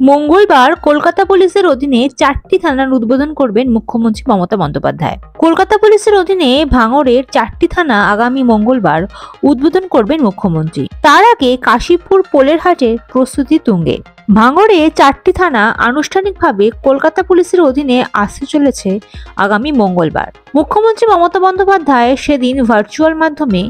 মঙ্গলবার কলকাতা পুলিশের অধীনে 4টি থানার উদ্বোধন করবেন মুখ্যমন্ত্রী মমতা বন্দ্যোপাধ্যায়। কলকাতা পুলিশের অধীনে ভাঙড়ের 4টি থানা আগামী মঙ্গলবার উদ্বোধন করবেন মুখ্যমন্ত্রী। তার আগে কাশীপুর পোলের হাটের প্রস্তুতি তুঙ্গে। ভাঙড়ে 4টি থানা আনুষ্ঠানিকভাবে কলকাতা পুলিশের অধীনে আসতে চলেছে আগামী মঙ্গলবার। মুখ্যমন্ত্রী মমতা বন্দ্যোপাধ্যায় সেদিন ভার্চুয়াল মাধ্যমে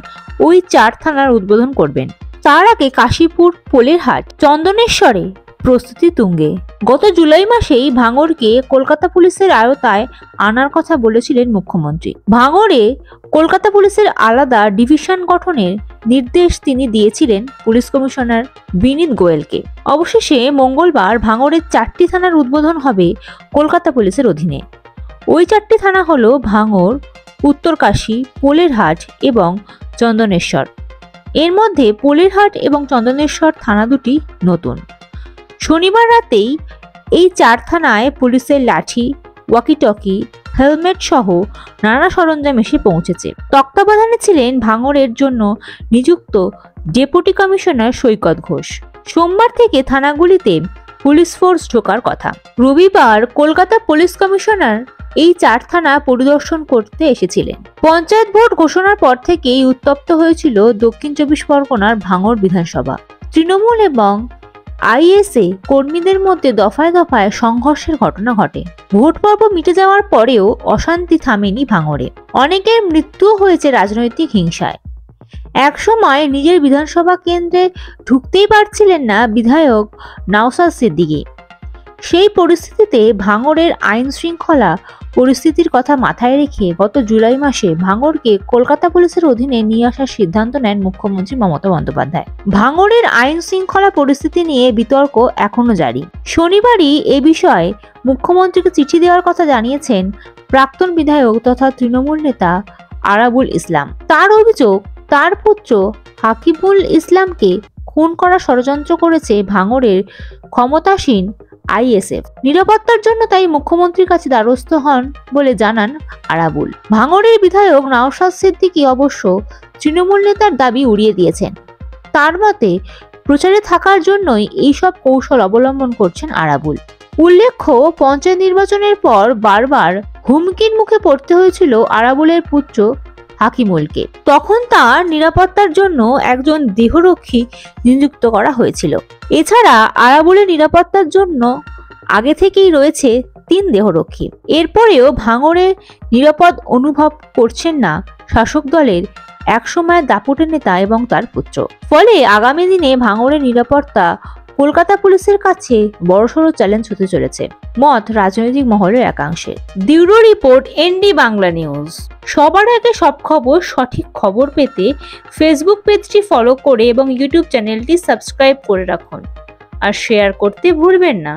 ওই 4 থানার উদ্বোধন করবেন। তার আগে কাশীপুর পোলের হাট, চন্দনেশ্বরে প্রস্তুতি তুঙ্গে। গত জুলাই মাসেই ভাঙড়কে কলকাতা পুলিশের আওতায় আনার কথা বলেছিলেন মুখ্যমন্ত্রী। ভাঙড়ে কলকাতা পুলিশের আলাদা ডিভিশন গঠনের নির্দেশ তিনি দিয়েছিলেন পুলিশ কমিশনার বিনীত গোয়েলকে। অবশেষে মঙ্গলবার ভাঙড়ের 4টি থানার উদ্বোধন হবে কলকাতা পুলিশের অধীনে। ওই 4টি থানা হলো ভাঙড়, উত্তরকাশী, পোলেরহাট এবং চন্দনেশ্বর। এর মধ্যে পোলেরহাট এবং চন্দনেশ্বর থানা দুটি নতুন। শনিবার রাতেই এই 4 থানায় পুলিশের লাঠি, ওয়াকিটকি, হেলমেট সহ নানা সরঞ্জাম এসে পৌঁছেছে। তত্ত্বাবধানে ছিলেন ভাঙড়ের জন্য নিযুক্ত ডেপুটি কমিশনার সৈকত ঘোষ। সোমবার থেকে থানাগুলিতে পুলিশ ফোর্স ঢোকার কথা। রবিবার কলকাতা পুলিশ কমিশনার এই 4 থানা পরিদর্শন করতে এসেছিলেন। পঞ্চায়েত ভোট ঘোষণার পর থেকেই উত্তপ্ত হয়েছিল দক্ষিণ 24 পরগনার ভাঙড় বিধানসভা। তৃণমূল এবং আইএসএ কর্মীদের মধ্যে দফায় দফায় সংঘর্ষের ঘটনা ঘটে। ভোট পর্ব মিটে যাওয়ার পরেও অশান্তি থামেনি ভাঙড়ে। অনেকের মৃত্যুও হয়েছে রাজনৈতিক হিংসায়। একসময় নিজের বিধানসভা কেন্দ্রে ঢুকতেই পারছিলেন না বিধায়ক নওশাদ সিদ্দিকী। সেই পরিস্থিতিতে ভাঙড়ের আইন শৃঙ্খলা পরিস্থিতির কথা মাথায় রেখে গত জুলাই মাসে ভাঙড়কে কলকাতা পুলিশের অধীনে নিয়ে আসার সিদ্ধান্ত নেন মুখ্যমন্ত্রী মমতা বন্দ্যোপাধ্যায়। ভাঙড়ের আইন শৃঙ্খলা পরিস্থিতি নিয়ে বিতর্ক এখনো জারি। শনিবারই এ বিষয়ে মুখ্যমন্ত্রীকে চিঠি দেওয়ার কথা জানিয়েছেন প্রাক্তন বিধায়ক তথা তৃণমূল নেতা আরাবুল ইসলাম। তার অভিযোগ, তার পুত্র হাকিমুল ইসলামকে খুন করার ষড়যন্ত্র করেছে ভাঙড়ের ক্ষমতাসীন আইএসএফ। নিরাপত্তার জন্য তাই মুখ্যমন্ত্রীর কাছে দ্বারস্থ হন বলে জানান আরাবুল। ভাঙড়ের বিধায়ক নওশাদ সিদ্দিকী অবশ্য তৃণমূল নেতার দাবি উড়িয়ে দিয়েছেন। তার মতে প্রচারে থাকার জন্যই এইসব কৌশল অবলম্বন করছেন আরাবুল। উল্লেখ্য, পঞ্চায়েত নির্বাচনের পর বারবার হুমকির মুখে পড়তে হয়েছিল আরাবুলের পুত্র হাকিমুলকে। তখন তার নিরাপত্তার জন্য একজন দেহরক্ষী নিযুক্ত করা হয়েছিল। এছাড়া আরাবুলের নিরাপত্তার জন্য আগে থেকেই রয়েছে 3 দেহরক্ষী। এরপরেও ভাঙড়ে নিরাপদ অনুভব করছেন না শাসক দলের একসময় দাপুটে নেতা এবং তার পুত্র। ফলে আগামী দিনে ভাঙড়ের নিরাপত্তা কলকাতা পুলিশের কাছে বড়সড় চ্যালেঞ্জ হতে চলেছে, মত রাজনৈতিক মহলের একাংশের। Bureau report, ND Bangla news. সবার আগে সব খবর, সঠিক খবর পেতে ফেসবুক পেজটি ফলো করে এবং ইউটিউব চ্যানেলটি সাবস্ক্রাইব করে রাখুন আর শেয়ার করতে ভুলবেন না।